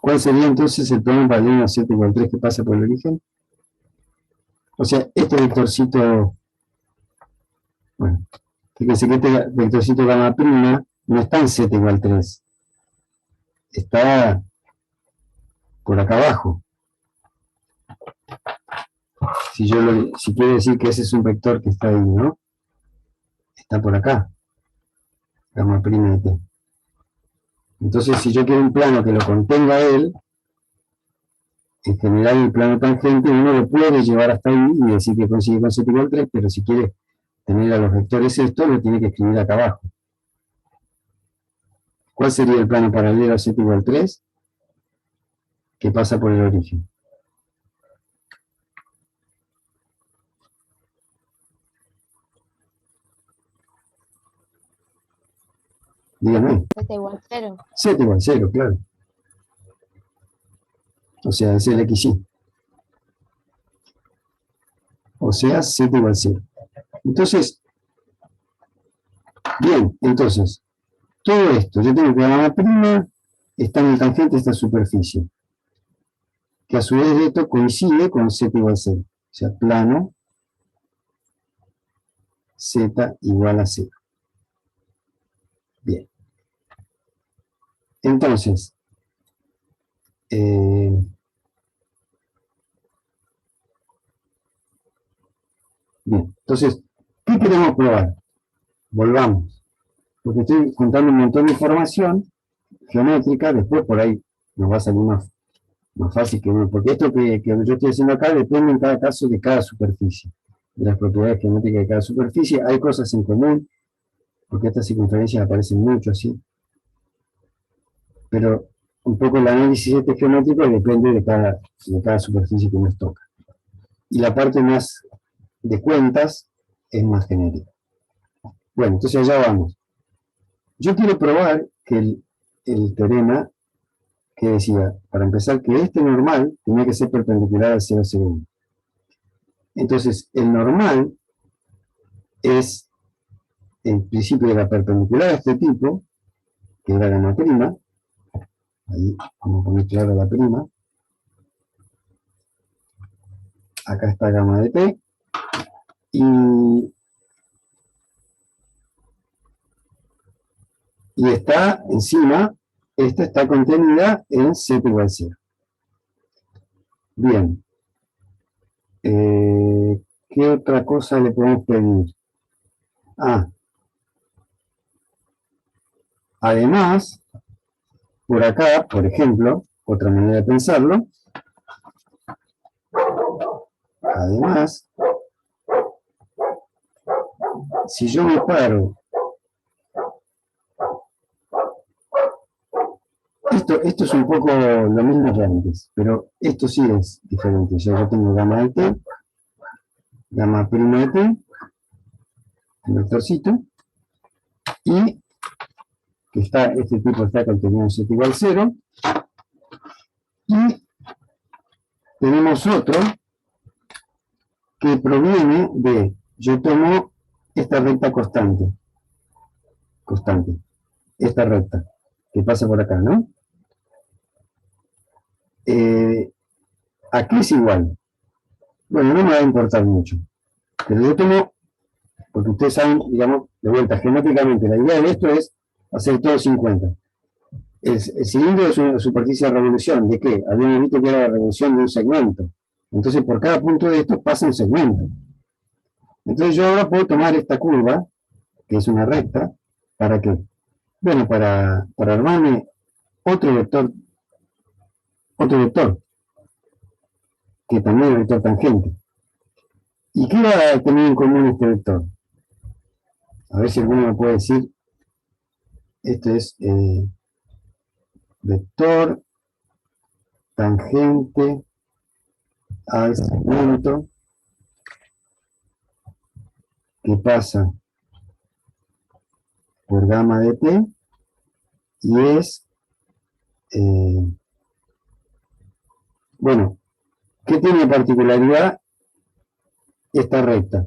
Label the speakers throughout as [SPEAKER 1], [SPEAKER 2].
[SPEAKER 1] ¿Cuál sería entonces el plano paralelo a 7 igual 3 que pasa por el origen? O sea, este vectorcito, bueno, fíjense que este vectorcito gamma prima no está en 7 igual 3, está por acá abajo. Si quiere decir que ese es un vector que está ahí, ¿no? Está por acá, gamma prima de t. Entonces, si yo quiero un plano que lo contenga a él, en general el plano tangente uno lo puede llevar hasta ahí y decir que consigue con 7 igual 3, pero si quiere tener a los vectores esto, lo tiene que escribir acá abajo. ¿Cuál sería el plano paralelo a 7 igual 3? Que pasa por el origen. Dígame.
[SPEAKER 2] Z igual 0.
[SPEAKER 1] 7 igual 0, claro. O sea, es el XY. O sea, 7 igual 0. Entonces, bien, entonces, todo esto, yo tengo que gamma prima está en el tangente de esta superficie, que a su vez esto coincide con Z igual 0. O sea, plano Z igual a 0. Bien. Entonces, bien, entonces, ¿qué queremos probar? Volvamos, porque estoy juntando un montón de información geométrica, después por ahí nos va a salir más fácil que uno, porque esto que yo estoy haciendo acá depende en cada caso de cada superficie, de las propiedades geométricas de cada superficie. Hay cosas en común, porque estas circunferencias aparecen mucho así, pero un poco el análisis este geométrico depende de cada superficie que nos toca. Y la parte más de cuentas es más genérica. Bueno, entonces allá vamos. Yo quiero probar que el teorema que decía, para empezar, que este normal tenía que ser perpendicular al 0, 0, 1. Entonces, el normal es, en principio, era perpendicular a este tipo, que era gamma prima. Ahí vamos a poner claro la prima. Acá está gamma de t. Y está encima, esta está contenida en z igual 0. Bien. ¿Qué otra cosa le podemos pedir? Además, por acá, por ejemplo, otra manera de pensarlo, además, si yo me paro, esto es un poco lo mismo que antes, pero esto sí es diferente. Yo tengo gamma de t, gamma prima de t, el vectorcito, y que este tipo está contenido en z igual 0, y tenemos otro que proviene de, yo tomo esta recta constante, esta recta, que pasa por acá, ¿no? ¿A qué es igual? Bueno, no me va a importar mucho, pero yo tomo, porque ustedes saben, digamos, de vuelta, geométricamente, la idea de esto es hacer todo 50. El cilindro es una superficie de revolución, ¿de qué? Habíamos visto que era la revolución de un segmento. Entonces, por cada punto de estos pasa un segmento. Entonces, yo ahora puedo tomar esta curva, que es una recta, ¿para qué? Bueno, para armarme otro vector, que también es el vector tangente. ¿Y qué va a tener en común este vector? A ver si alguno me puede decir, esto es vector tangente al segmento que pasa por gamma de t y es, bueno, ¿qué tiene de particularidad esta recta?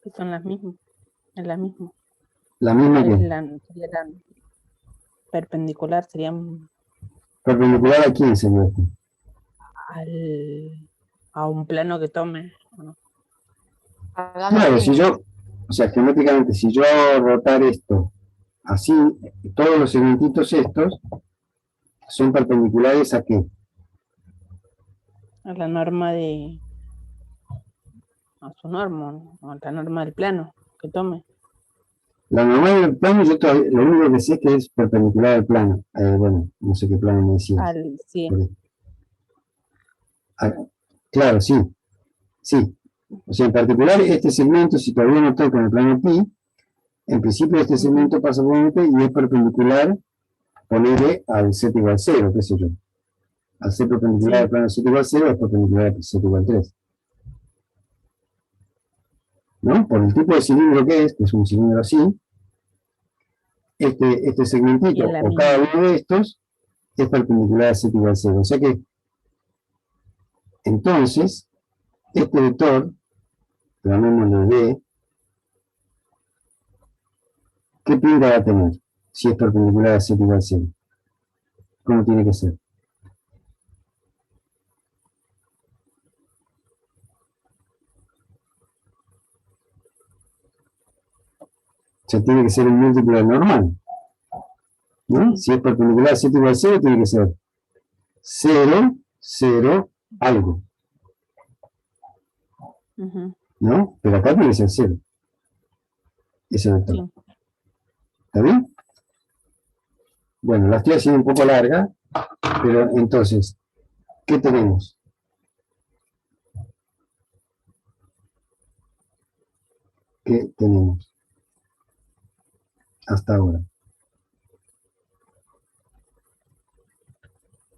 [SPEAKER 2] Que son las mismas, es la misma.
[SPEAKER 1] La misma que
[SPEAKER 2] sería la perpendicular, sería
[SPEAKER 1] perpendicular a quién sería esto.
[SPEAKER 2] a un plano que tome. ¿No?
[SPEAKER 1] Claro, si yo, o sea, geométricamente, si yo hago rotar esto así, todos los segmentitos estos son perpendiculares a qué?
[SPEAKER 2] A la norma de, a su norma, ¿no? A la norma del plano que tome.
[SPEAKER 1] La normal del plano, yo todavía, lo único que sé es que es perpendicular al plano. Bueno, no sé qué plano me decías.
[SPEAKER 2] Sí.
[SPEAKER 1] Ah, claro, sí, sí. O sea, en particular, este segmento, si todavía no toca en el plano pi, en principio este segmento pasa por este y es perpendicular, ponerle al z igual 0, qué sé yo. Al ser perpendicular al plano z igual 0, es perpendicular al z igual 3. ¿No? Por el tipo de cilindro que es un cilindro así, este segmentito o cada uno de estos es perpendicular a z igual 0. O sea que, entonces, este vector, llamémosle D, ¿qué pinta va a tener si es perpendicular a z igual 0? ¿Cómo tiene que ser? O sea, tiene que ser un múltiplo del normal, ¿no? Si es perpendicular a z igual 0, tiene que ser 0, 0, algo, ¿no? Pero acá tiene que ser 0, ese vector. ¿Está bien? Bueno, la estoy haciendo un poco larga, pero entonces, ¿qué tenemos? ¿Qué tenemos hasta ahora?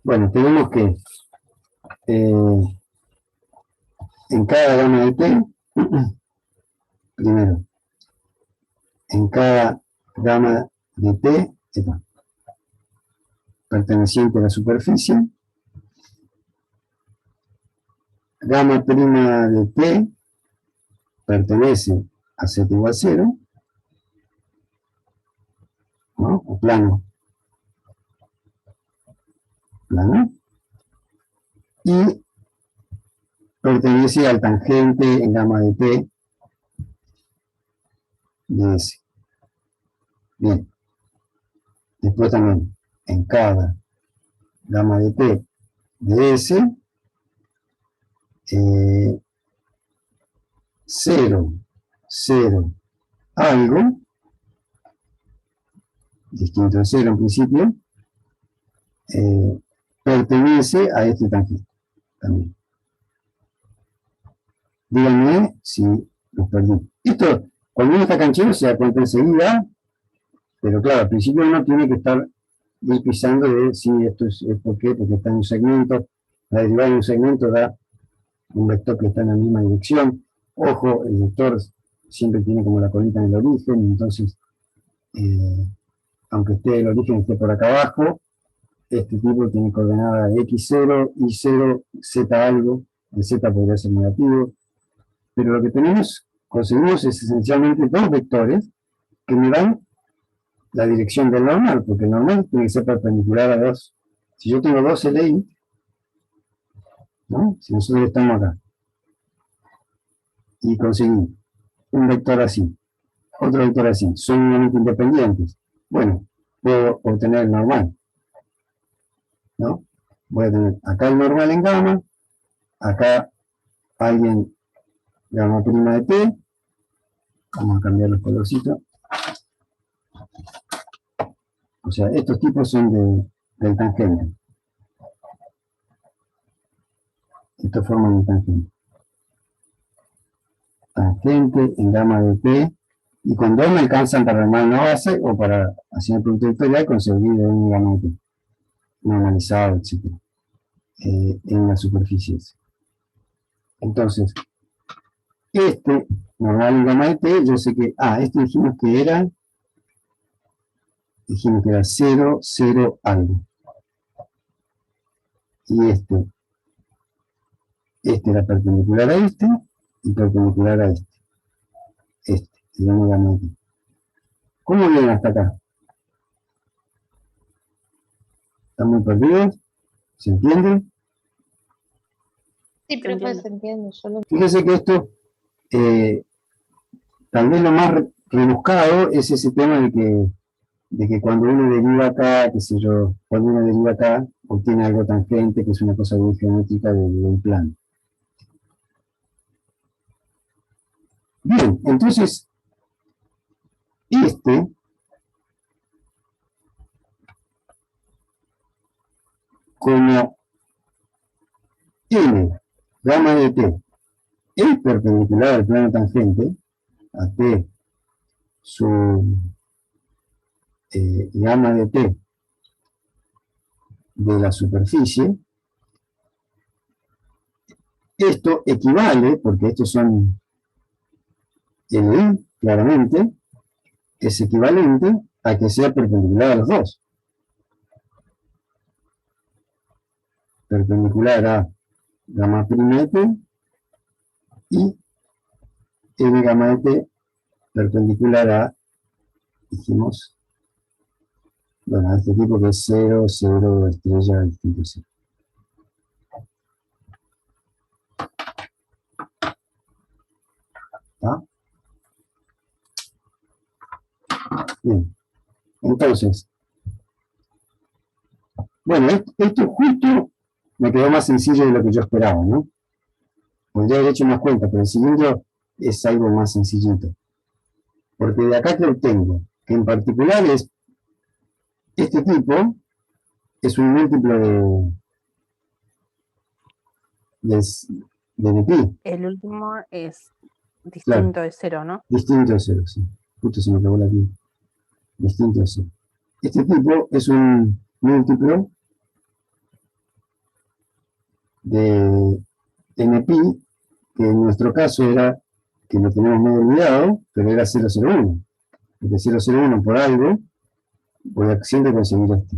[SPEAKER 1] Bueno, tenemos que en cada gama de t, primero, en cada gama de t, perteneciente a la superficie, gamma prima de t pertenece a z igual 0, ¿no? O plano, y pertenece al tangente en gamma de t de S. Bien, después también en cada gamma de t de S, 0, 0, algo, distinto de 0 en principio, pertenece a este tangente también. Díganme si los perdí. Esto, cuando uno está canchero se da cuenta enseguida, pero claro, al principio uno tiene que estar pisando de si esto es por qué, porque está en un segmento, la derivada de un segmento da un vector que está en la misma dirección. Ojo, el vector siempre tiene como la colita en el origen, entonces, aunque esté el origen esté por acá abajo, este tipo tiene coordenada x0, y0, z algo, el z podría ser negativo, pero lo que conseguimos es esencialmente dos vectores que me dan la dirección del normal, porque el normal tiene que ser perpendicular a dos. Si yo tengo dos LI, ¿no? Si nosotros estamos acá, y conseguimos un vector así, otro vector así, son unamente independientes, bueno, puedo obtener el normal, ¿no? Voy a tener acá el normal en gamma, acá alguien gamma prima de t, vamos a cambiar los colorcitos, o sea, estos tipos son del tangente, estos forman un tangente. Tangente en gamma de t, y con 2 me alcanzan para armar una base o para hacer el producto vectorial conseguir un gamma de t normalizado, etc. En las superficies. Entonces, este normal en gamma de t, yo sé que, este dijimos que era 0, 0 algo. Y este era perpendicular a y perpendicular a el gamma de t. ¿Cómo vienen hasta acá? ¿Están muy perdidos? ¿Se entiende?
[SPEAKER 3] Sí, profe, se entiende.
[SPEAKER 1] Fíjese que esto, tal vez lo más rebuscado es ese tema de que cuando uno deriva acá, qué sé yo, cuando uno deriva acá, obtiene algo tangente, que es una cosa muy geométrica de un plano. Bien, entonces, como n gamma de t es perpendicular al plano tangente, a t su gamma de t de la superficie, esto equivale, porque estos son Ni, claramente, es equivalente a que sea perpendicular a los dos. Perpendicular a gamma prima de t y n gamma de t perpendicular a, dijimos, bueno, a este tipo que es 0, 0, estrella, distinto 0. ¿Está? Bien. Entonces, bueno, esto justo me quedó más sencillo de lo que yo esperaba, ¿no? Podría haber hecho más cuenta, pero el siguiente es algo más sencillito. Porque de acá que obtengo, que en particular es este tipo, es un múltiplo de pi.
[SPEAKER 2] El último es
[SPEAKER 1] Claro,
[SPEAKER 2] distinto de 0, ¿no?
[SPEAKER 1] distinto de 0, sí. Justo se me acabó la pi. Distinto de 0. Este tipo es un múltiplo de npi, que en nuestro caso era, que lo tenemos medio olvidado, pero era 001. Porque 001 por algo, voy a siempre conseguir esto.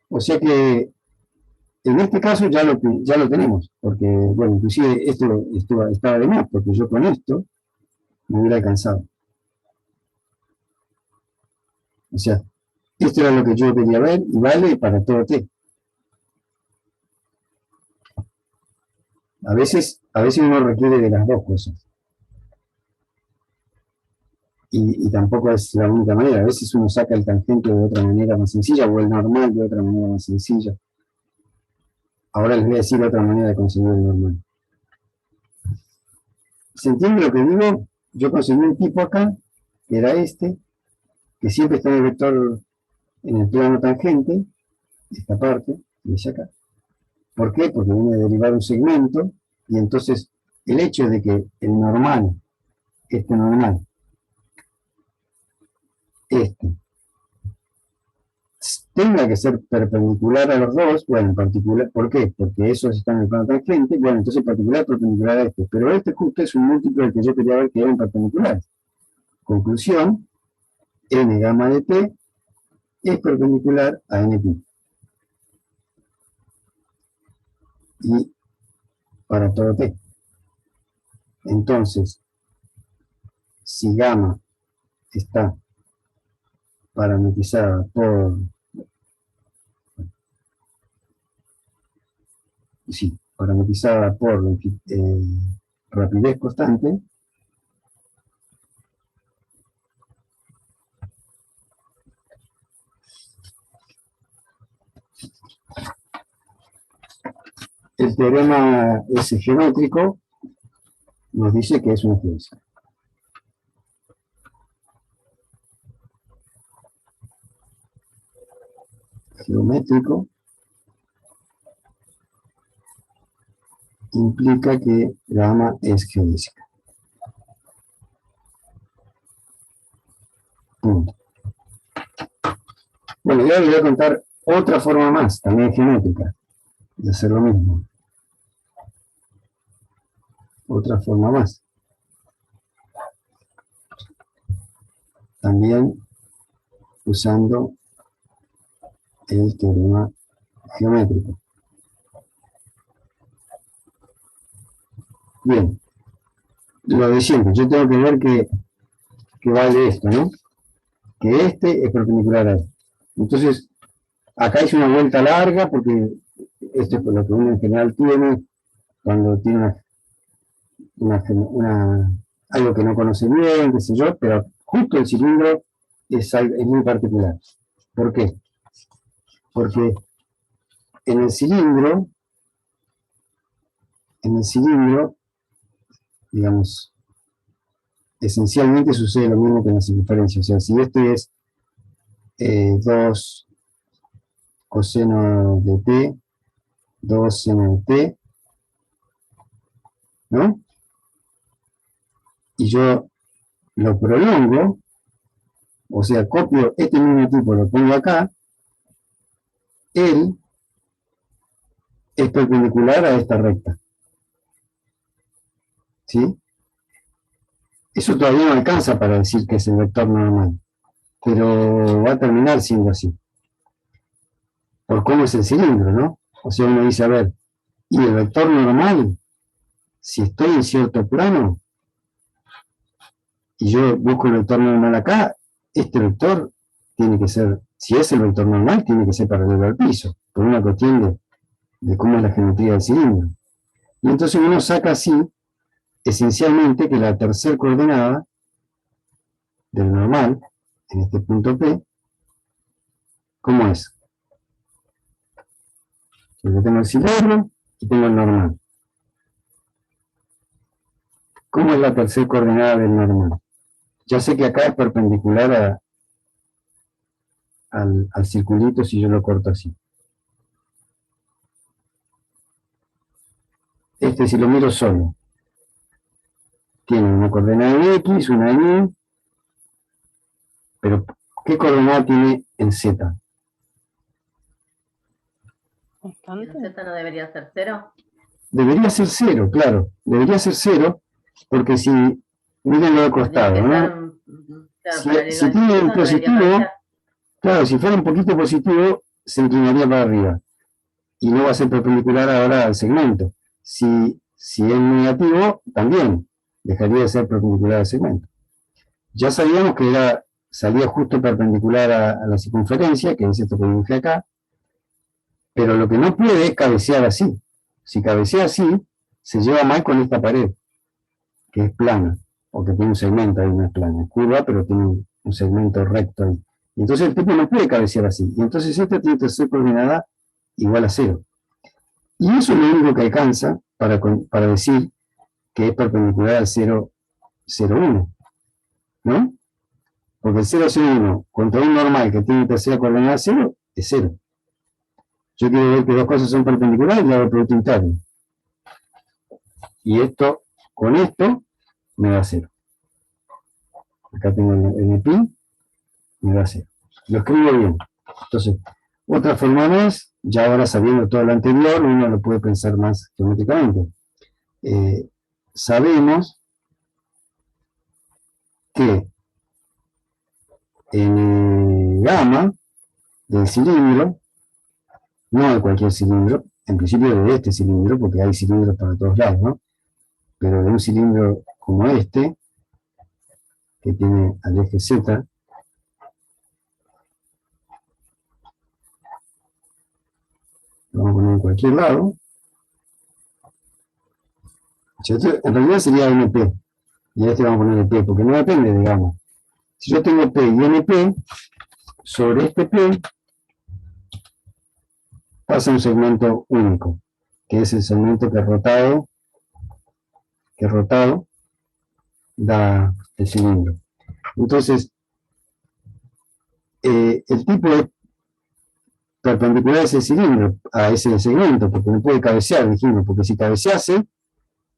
[SPEAKER 1] O sea que en este caso ya lo tenemos, porque, bueno, inclusive esto estaba de más, porque yo con esto me hubiera alcanzado. O sea, esto era lo que yo quería ver y vale para todo t. A veces uno requiere de las dos cosas. Y tampoco es la única manera. A veces uno saca el tangente de otra manera más sencilla o el normal de otra manera más sencilla. Ahora les voy a decir otra manera de conseguir el normal. ¿Se entiende lo que digo? Yo conseguí un tipo acá, que era este, que siempre está en el vector, en el plano tangente, esta parte, que dice acá. ¿Por qué? Porque viene a derivar un segmento, y entonces el hecho de que el normal, este normal, este, tenga que ser perpendicular a los dos, bueno, en particular, ¿por qué? Porque esos están en el plano tangente, bueno, entonces particular perpendicular a este, pero este justo es un múltiplo del que yo quería ver que eran perpendiculares. Conclusión, n gamma de t es perpendicular a n pi. Y para todo t. Entonces, si gamma está parametrizada por, sí, parametrizada por rapidez constante, el teorema S geométrico nos dice que es una geodésica. Geométrico implica que gamma es geodésica. Punto. Bueno, yo les voy a contar otra forma más, también geométrica, de hacer lo mismo. Otra forma más. También usando el teorema geométrico. Bien, lo de siempre, yo tengo que ver que vale esto, ¿no? que este es perpendicular a este. Entonces, acá hice una vuelta larga porque esto es lo que uno en general tiene cuando tiene algo que no conoce bien, qué sé yo, pero justo el cilindro es muy particular. ¿Por qué? Porque en el cilindro, digamos, esencialmente sucede lo mismo que en la circunferencia. O sea, si este es 2 coseno de t, 2 seno de t, ¿no? Y yo lo prolongo, o sea, copio este mismo tipo, lo pongo acá, él es perpendicular a esta recta. ¿Sí? Eso todavía no alcanza para decir que es el vector normal, pero va a terminar siendo así, por cómo es el cilindro, ¿no? O sea, uno dice, a ver, y el vector normal, si estoy en cierto plano, y yo busco el vector normal acá, este vector tiene que ser, si es el vector normal, tiene que ser paralelo al piso, por una cuestión de cómo es la geometría del cilindro. Y entonces uno saca así, esencialmente, que la tercera coordenada del normal, en este punto P, ¿cómo es? Yo tengo el cilindro y tengo el normal. ¿Cómo es la tercera coordenada del normal? Ya sé que acá es perpendicular al circulito si yo lo corto así. Este, si lo miro solo, tiene una coordenada en X, una en Y, pero ¿qué coordenada tiene en Z?
[SPEAKER 2] Constante.
[SPEAKER 3] ¿El Z no debería ser 0?
[SPEAKER 1] Debería ser 0, claro. Debería ser 0, porque si, mírenlo de costado, ¿no? Si tiene un positivo, claro, si fuera un poquito positivo, se inclinaría para arriba. Y no va a ser perpendicular ahora al segmento. Si es negativo, también dejaría de ser perpendicular al segmento. Ya sabíamos que salía justo perpendicular a la circunferencia, que es esto que dibujé acá, pero lo que no puede es cabecear así. Si cabecea así, se lleva mal con esta pared, que es plana, o que tiene un segmento ahí, no es plana, es curva, pero tiene un segmento recto ahí. Entonces el tipo no puede cabecear así. Y entonces esta tiene que ser coordenada igual a 0. Y eso es lo único que alcanza para decir que es perpendicular al 0, 0, 1. ¿No? Porque el 0, 0, 1 contra un normal que tiene tercera coordenada 0 es 0. Yo quiero ver que dos cosas son perpendiculares y le hago el producto interno. Y esto, con esto, me da 0. Acá tengo el pi, me da 0. Lo escribo bien. Entonces, otra forma más, ya ahora sabiendo todo lo anterior, uno lo puede pensar más geométricamente. Sabemos que en gamma del cilindro, no de cualquier cilindro, en principio de este cilindro, porque hay cilindros para todos lados, ¿no? Pero de un cilindro como este, que tiene al eje Z, lo vamos a poner en cualquier lado. En realidad sería NP, y a este vamos a poner P, porque no depende de gamma. Si yo tengo P y NP, sobre este P pasa un segmento único, que es el segmento que rotado da el cilindro. Entonces, el tipo es perpendicular a ese cilindro, a ese segmento, porque no puede cabecear, dijimos, porque si cabecease,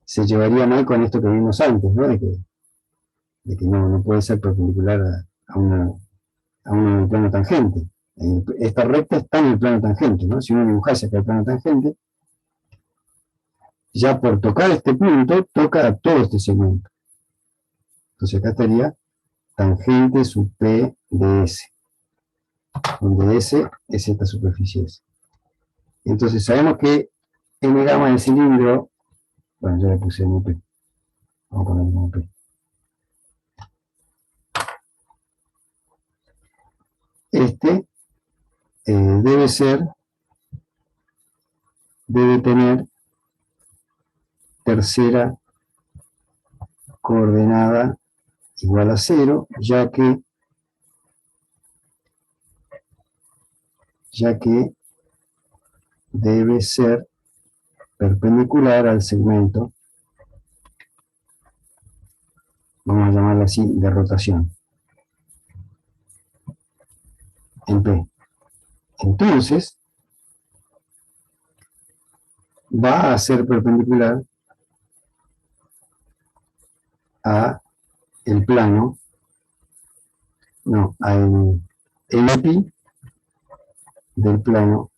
[SPEAKER 1] se llevaría mal con esto que vimos antes, ¿no? De que no puede ser perpendicular a un plano tangente. Esta recta está en el plano tangente, ¿no? Si uno dibujase acá el plano tangente, ya por tocar este punto, toca a todo este segmento. Entonces acá estaría tangente sub P de S, donde S es esta superficie S. Entonces sabemos que M gamma del cilindro, bueno, ya le puse MP, vamos a poner MP. este debe tener tercera coordenada igual a 0, ya que debe ser perpendicular al segmento, vamos a llamarlo así, de rotación, en P. Entonces, va a ser perpendicular a el plano, no, al NP del plano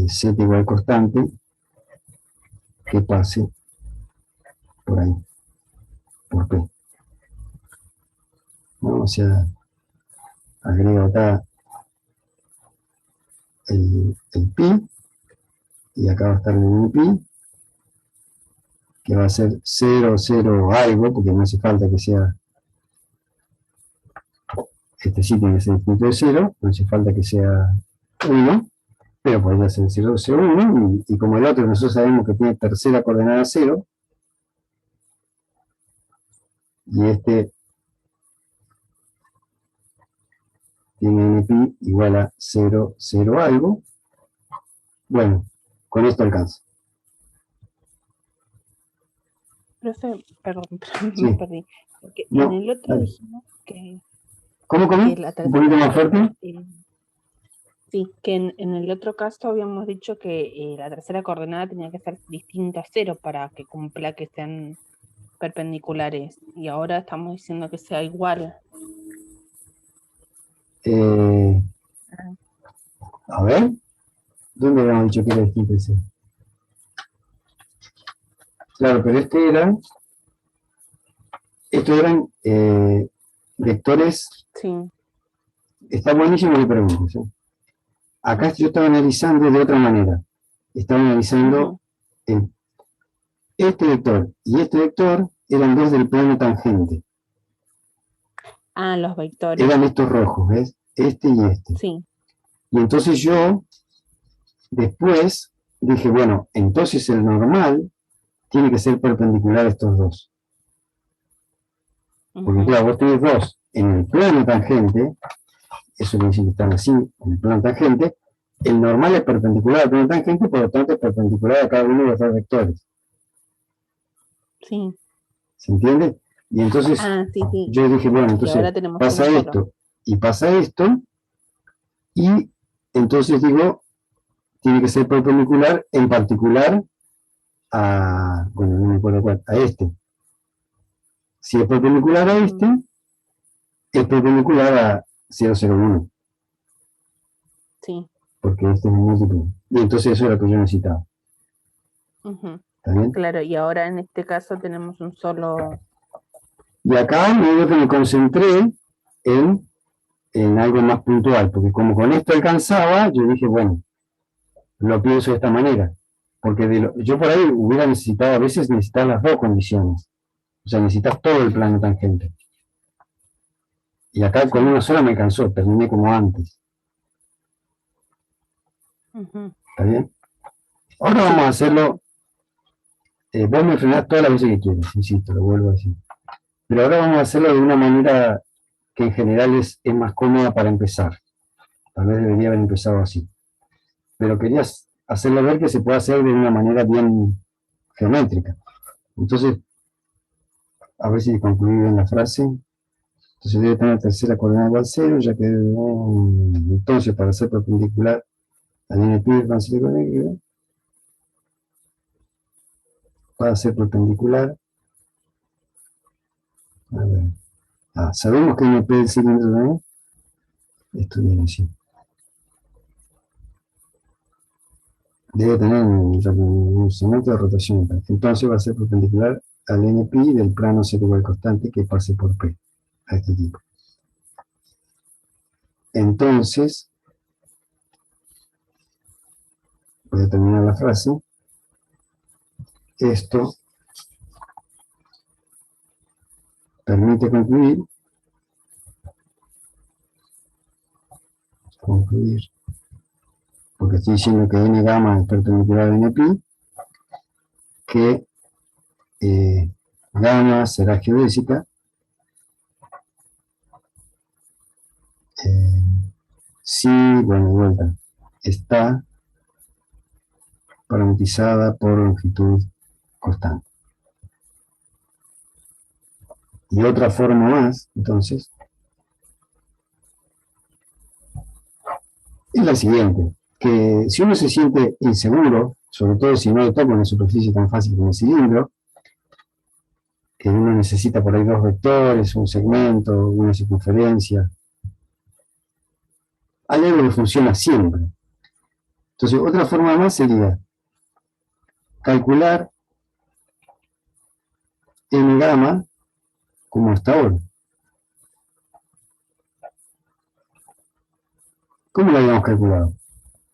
[SPEAKER 1] Z igual constante que pase por ahí, por P. ¿No? O sea, agrego acá el pi, y acá va a estar el NP, que va a ser 0, 0 algo, porque no hace falta que sea, este sí tiene que ser distinto de 0, no hace falta que sea 1, pero podría ser 0, 0, 1, y como el otro nosotros sabemos que tiene tercera coordenada 0, y este tiene NP igual a 0, 0 algo, bueno, con esto alcanza.
[SPEAKER 2] Profe, perdón,
[SPEAKER 1] Sí.
[SPEAKER 2] me perdí. Porque
[SPEAKER 1] No,
[SPEAKER 2] en el otro
[SPEAKER 1] dale.
[SPEAKER 2] dijimos que
[SPEAKER 1] ¿Cómo?
[SPEAKER 2] la
[SPEAKER 1] Un poquito más fuerte.
[SPEAKER 2] sí, que en el otro caso habíamos dicho que la tercera coordenada tenía que ser distinta a 0 para que cumpla que sean perpendiculares. Y ahora estamos diciendo que sea igual.
[SPEAKER 1] A ver, ¿dónde habíamos dicho que era distinto ese? Claro, pero estos eran vectores.
[SPEAKER 2] Sí.
[SPEAKER 1] Está buenísimo que preguntes, ¿eh? Acá yo estaba analizando de otra manera. Estaba analizando este vector y este vector eran dos del plano tangente.
[SPEAKER 2] Ah, los vectores.
[SPEAKER 1] Eran estos rojos, ¿ves? Este y este.
[SPEAKER 2] Sí.
[SPEAKER 1] Y entonces yo después dije, bueno, entonces el normal tiene que ser perpendicular a estos dos. Porque claro, vos tenés dos en el plano tangente, eso me dicen que están así, en el plano tangente, el normal es perpendicular al plano tangente, por lo tanto es perpendicular a cada uno de los dos vectores.
[SPEAKER 2] Sí.
[SPEAKER 1] ¿Se entiende? Y entonces
[SPEAKER 2] sí.
[SPEAKER 1] yo dije, bueno, entonces pasa esto y pasa esto, y entonces digo, tiene que ser perpendicular en particular a, bueno, no me acuerdo cuál, a este. Si es perpendicular a este, es perpendicular a 0,01.
[SPEAKER 2] Sí.
[SPEAKER 1] Porque este es un múltiplo. Y entonces eso es lo que yo necesitaba. ¿Está bien?
[SPEAKER 2] Claro, y ahora en este caso tenemos un solo...
[SPEAKER 1] Y acá me concentré en algo más puntual, porque como con esto alcanzaba, yo dije, bueno, lo pienso de esta manera. Porque yo por ahí hubiera necesitado, a veces necesitas las dos condiciones. O sea, necesitas todo el plano tangente. Y acá con una sola me alcanzó, terminé como antes. ¿Está bien? Ahora vamos a hacerlo. Vos me frenás todas las veces que quieras, insisto, lo vuelvo a decir. Pero ahora vamos a hacerlo de una manera que en general es más cómoda para empezar. Tal vez debería haber empezado así. Pero querías hacerlo ver que se puede hacer de una manera bien geométrica. Entonces, a ver si concluí bien la frase. Entonces debe tener tercera coordenada igual a 0, ya que entonces para ser perpendicular al NP va a ser perpendicular. A ver. Sabemos que NP del cilindro, ¿no? Esto viene así. Debe tener un segmento de rotación. Entonces va a ser perpendicular al NP del plano Z igual constante que pase por P, a este tipo. Entonces, voy a terminar la frase. Esto permite concluir concluir, porque estoy diciendo que n gamma es perpendicular a npi, que gamma será geodésica, si, bueno, de vuelta, está parametrizada por longitud constante. Y otra forma más, entonces, es la siguiente, que si uno se siente inseguro, sobre todo si no le toca una superficie tan fácil como el cilindro, que uno necesita por ahí dos vectores, un segmento, una circunferencia, hay algo que funciona siempre. Entonces, otra forma más sería calcular n gamma como hasta ahora. ¿Cómo lo habíamos calculado?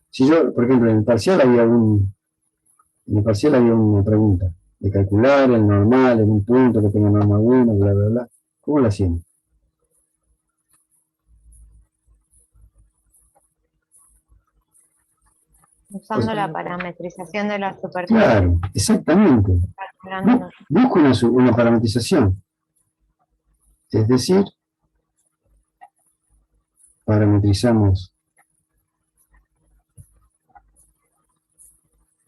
[SPEAKER 1] Si yo, por ejemplo, en el parcial había una pregunta de calcular el normal en un punto que tenga norma 1, bla, bla, bla. ¿Cómo lo hacíamos?
[SPEAKER 3] Usando la parametrización de la superficie.
[SPEAKER 1] Claro, exactamente. Busco una parametrización. Es decir, parametrizamos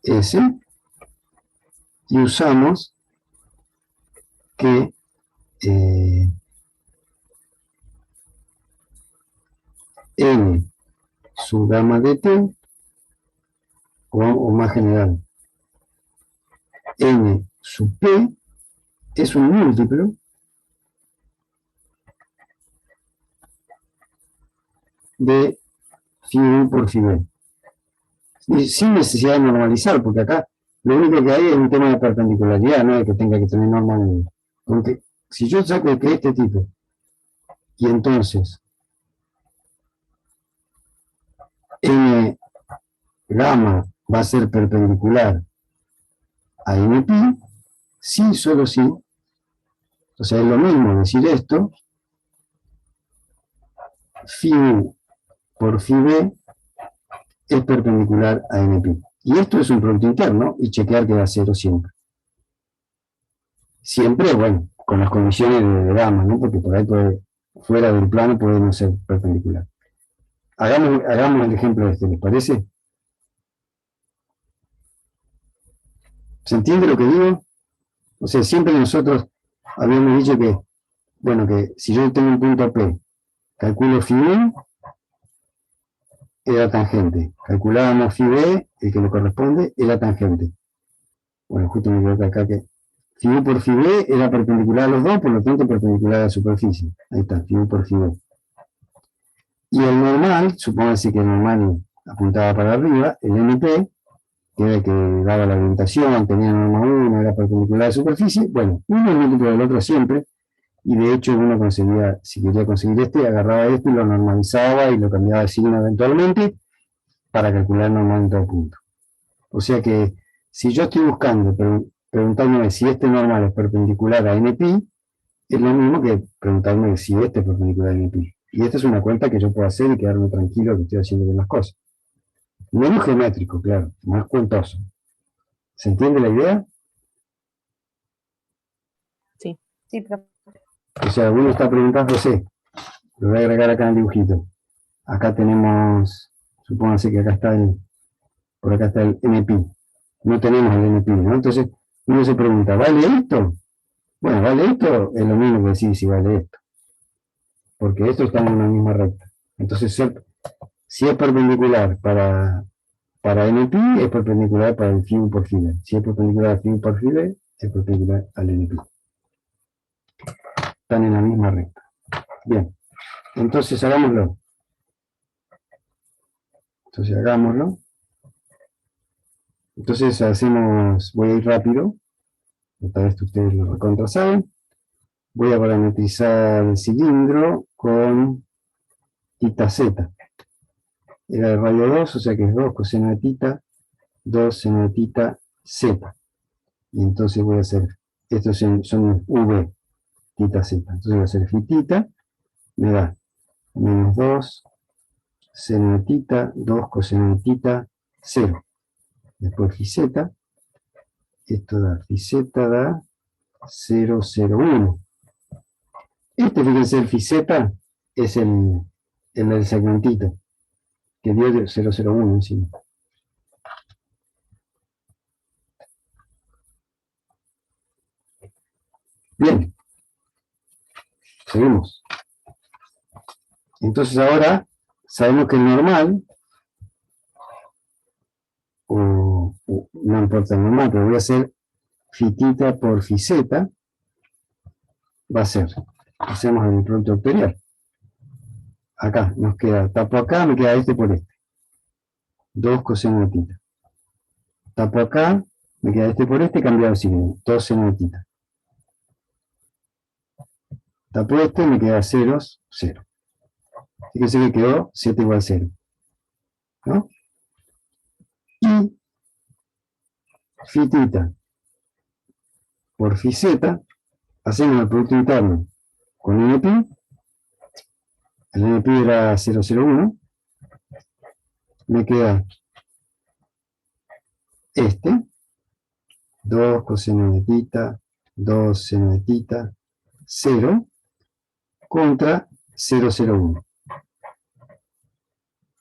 [SPEAKER 1] S y usamos que n su gamma de t, o más general, n sub p es un múltiplo de phi 1 por phi b. Y sin necesidad de normalizar, porque acá lo único que hay es un tema de perpendicularidad, no es que tenga que tener norma 1. Aunque si yo saco que este tipo, y entonces n gamma va a ser perpendicular a np, sí, solo sí, o sea, es lo mismo decir esto, phi 1 por phi b es perpendicular a np. Y esto es un producto interno, y chequear que da 0 siempre. Siempre, bueno, con las condiciones de gamma, ¿no? Porque por ahí fuera del plano puede no ser perpendicular. Hagamos el ejemplo este, ¿les parece? ¿Se entiende lo que digo? O sea, siempre nosotros habíamos dicho que, bueno, que si yo tengo un punto P, calculo phi 1, era tangente. Calculábamos phi b, el que le corresponde, era tangente. Bueno, justo me equivoco acá que phi 1 por phi b era perpendicular a los dos, por lo tanto perpendicular a la superficie. Ahí está, phi 1 por phi b. Y el normal, supóngase que el normal apuntaba para arriba, el NP, que era el que daba la orientación, tenía norma 1, era perpendicular a la superficie, bueno, uno es múltiplo del otro siempre, y de hecho uno conseguía, si quería conseguir este, agarraba este y lo normalizaba y lo cambiaba de signo eventualmente para calcular normal en todo punto. O sea que si yo estoy buscando, preguntándome si este normal es perpendicular a NP, es lo mismo que preguntarme si este es perpendicular a NP. Y esta es una cuenta que yo puedo hacer y quedarme tranquilo que estoy haciendo bien las cosas. Menos geométrico, claro, más cuentoso. ¿Se entiende la idea?
[SPEAKER 2] Sí.
[SPEAKER 3] Sí, profe.
[SPEAKER 1] O sea, uno está preguntándose, lo voy a agregar acá en el dibujito. Acá tenemos, supónganse que acá está por acá está el NP. No tenemos el NP, ¿no? Entonces, uno se pregunta, ¿vale esto? Bueno, ¿vale esto? Es lo mismo que decir si vale esto. Porque esto está en una misma recta. Entonces, si es perpendicular para NP, es perpendicular para el phi 1 por phi b. Si es perpendicular al phi 1 por phi b, es perpendicular al NP. Están en la misma recta. Bien, entonces hagámoslo. Entonces hacemos, voy a ir rápido, esta vez ustedes lo recontra saben. Voy a parametrizar el cilindro con tita z. Era de radio 2, o sea que es 2 coseno de tita, 2 seno de tita z. Y entonces voy a hacer, estos son v, tita z. Entonces voy a hacer phi tita, me da menos 2 seno de tita, 2 coseno de tita, 0. Después phi z, esto da phi z da 0, 0, 1. Este, fíjense, el phi z es el del segmentito, que dio 0, 0, 1 encima. Bien, seguimos. Entonces ahora sabemos que el normal, no importa el normal, pero voy a hacer phi tita por phi z, va a ser, hacemos el producto vectorial. Acá nos queda, tapo acá, me queda este por este. 2 coseno de tita. Tapo acá, me queda este por este, cambiado el signo, 2 seno de tita. Tapo este, me queda 0, 0. Fíjense que quedó 7 igual 0. ¿No? Y phi tita por phi z, hacemos el producto interno con np. El np era 0, 0, 1. Me queda este, 2 coseno de tita, 2 seno de tita, 0, contra 0, 0, 1.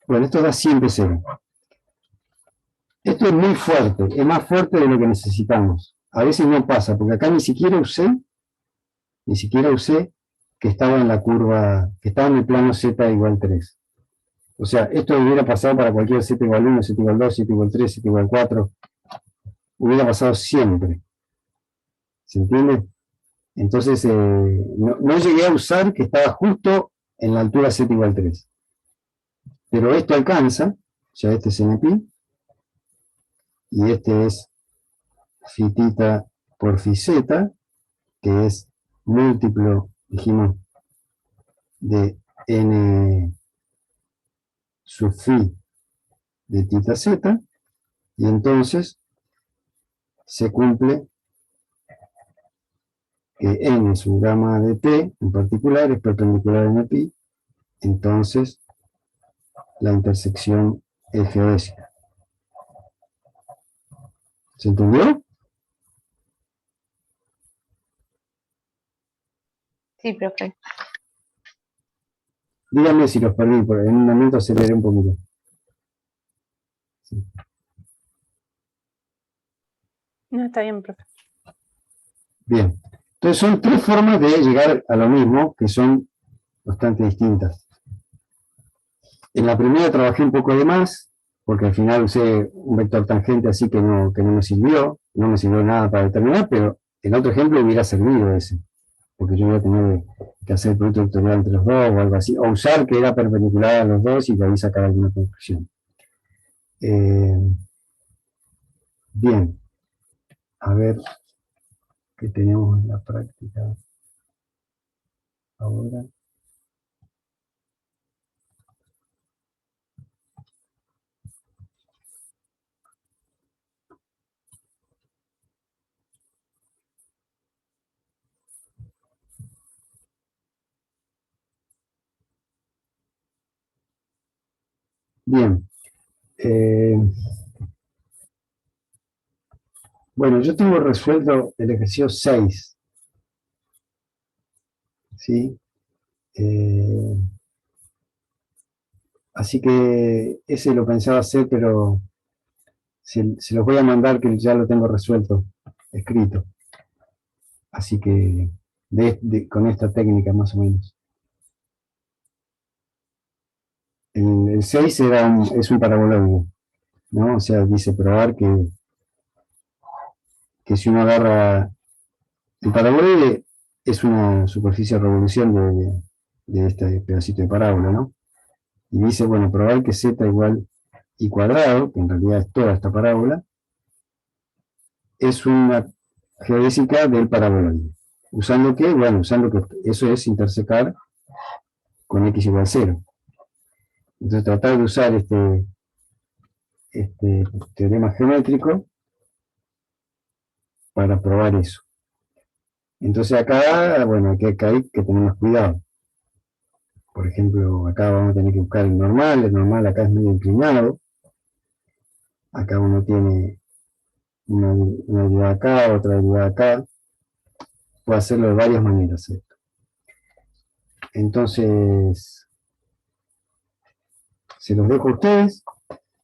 [SPEAKER 1] Bueno, esto da siempre 0. Esto es muy fuerte, es más fuerte de lo que necesitamos. A veces no pasa, porque acá ni siquiera usé que estaba en la curva, que estaba en el plano z igual 3. O sea, esto hubiera pasado para cualquier z igual 1, z igual 2, z igual 3, z igual 4. Hubiera pasado siempre. ¿Se entiende? Entonces, no llegué a usar que estaba justo en la altura z igual 3. Pero esto alcanza, ya este es np, y este es phi tita por phi z, que es múltiplo, dijimos, de n sub phi de tita z, y entonces se cumple que n sub gamma de t en particular es perpendicular a np, entonces la intersección es geodésica. ¿Se entendió?
[SPEAKER 3] Sí, profe.
[SPEAKER 1] Díganme si los perdí, porque en un momento aceleré un poquito. Sí.
[SPEAKER 2] No, está bien, profe.
[SPEAKER 1] Bien. Entonces son tres formas de llegar a lo mismo, que son bastante distintas. En la primera trabajé un poco de más, porque al final usé un vector tangente así que no me sirvió, no me sirvió nada para determinar, pero en otro ejemplo hubiera servido ese, porque yo iba a tener que hacer el producto vectorial entre los dos o algo así, o usar que era perpendicular a los dos y de ahí sacar alguna conclusión. Bien, a ver qué tenemos en la práctica ahora. Bien. Bueno, yo tengo resuelto el ejercicio 6. ¿Sí? Así que ese lo pensaba hacer, pero se los voy a mandar que ya lo tengo resuelto, escrito. Así que con esta técnica más o menos. El 6 es un paraboloide, ¿no? O sea, dice probar que si uno agarra... El paraboloide es una superficie de revolución de este pedacito de parábola, ¿no? Y dice, bueno, probar que z igual y cuadrado, que en realidad es toda esta parábola, es una geodésica del paraboloide. Usando que, bueno, usando que eso es intersecar con x igual 0. Entonces tratar de usar este teorema geométrico para probar eso. Entonces acá, bueno, hay que tener más cuidado. Por ejemplo, acá vamos a tener que buscar el normal acá es medio inclinado. Acá uno tiene una derivada acá, otra derivada acá. Puedo hacerlo de varias maneras esto. Entonces, se los dejo a ustedes.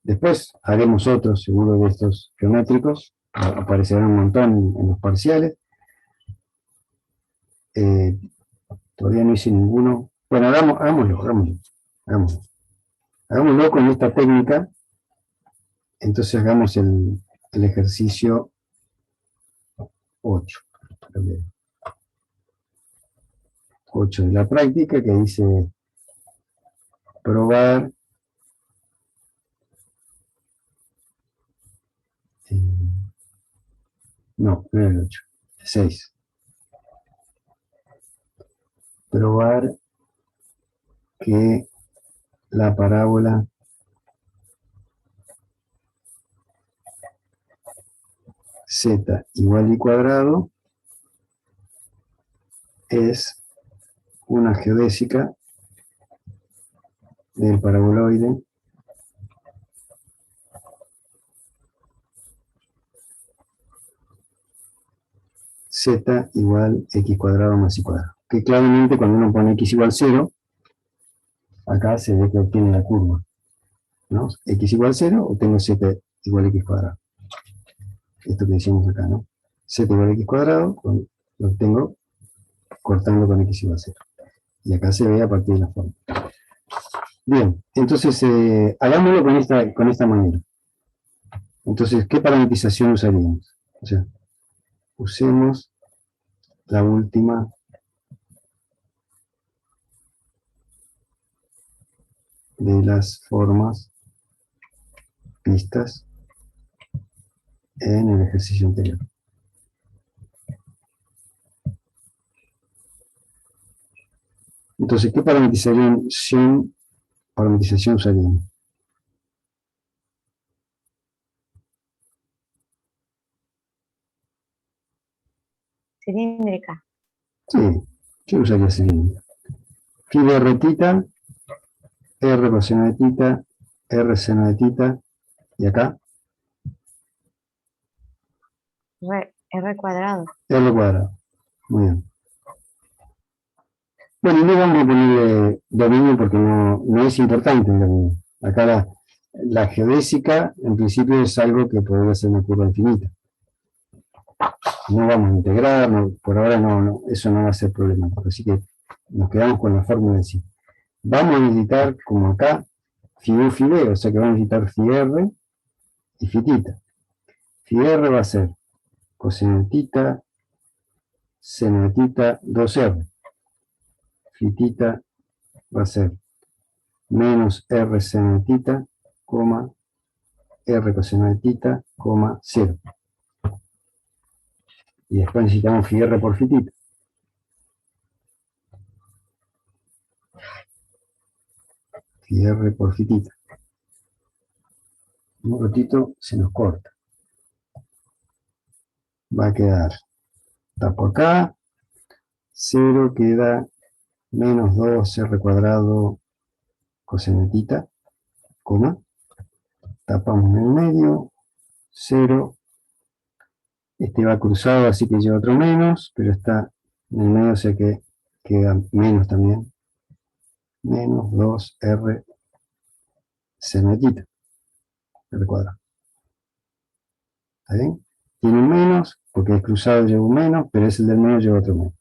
[SPEAKER 1] Después haremos otros, seguro, de estos geométricos. Aparecerán un montón en los parciales. Todavía no hice ninguno. Bueno, hagámoslo. Hagámoslo con esta técnica. Entonces hagamos el ejercicio 8. 8 de la práctica, que dice probar no era el 8, 6. Probar que la parábola z igual y cuadrado es una geodésica del paraboloide z igual x cuadrado más y cuadrado. Que claramente cuando uno pone x igual 0, acá se ve que obtiene la curva, ¿no? X igual 0, obtengo z igual x cuadrado. Esto que decimos acá, ¿no? Z igual a x cuadrado, lo obtengo cortando con x igual a 0. Y acá se ve a partir de la forma. Bien, entonces hagámoslo con esta manera. Entonces, ¿qué parametrización usaríamos? O sea, usemos la última de las formas vistas en el ejercicio anterior. Entonces, ¿qué parametrización usaríamos?
[SPEAKER 3] Cilíndrica.
[SPEAKER 1] Sí, yo usaría cilíndrica. Phi de r tita, r coseno de tita, r seno de tita, y acá
[SPEAKER 3] R cuadrado.
[SPEAKER 1] r cuadrado. Muy bien. Bueno, y no vamos a ponerle dominio porque no es importante el dominio. Acá la geodésica, en principio, es algo que podría ser una curva infinita. No vamos a integrar, por ahora eso no va a ser problemático. Así que nos quedamos con la fórmula en sí. Vamos a necesitar, como acá, phi u, phi b, o sea que vamos a necesitar phi r y phi tita. Phi r va a ser coseno de tita, seno de tita, 2r. Phi tita va a ser menos r seno de tita, r coseno de tita, 0. Y después necesitamos phi r por phi tita. Phi r por phi tita. Un ratito se nos corta. Va a quedar, tapo acá, 0 queda menos 2r cuadrado coseno de tita, tapamos en el medio, 0, este va cruzado así que lleva otro menos, pero está en el medio, o sea que queda menos también, menos 2r seno de tita, r cuadrado. ¿Está bien? Tiene un menos, porque es cruzado lleva un menos, pero es el del medio lleva otro menos,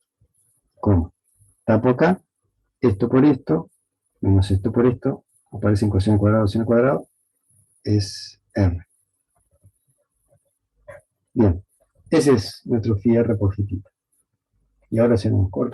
[SPEAKER 1] tapo acá, esto por esto, menos esto por esto, aparece en coseno cuadrado, seno cuadrado, es r. Bien, ese es nuestro phi r por phi tita. Y ahora se nos corta.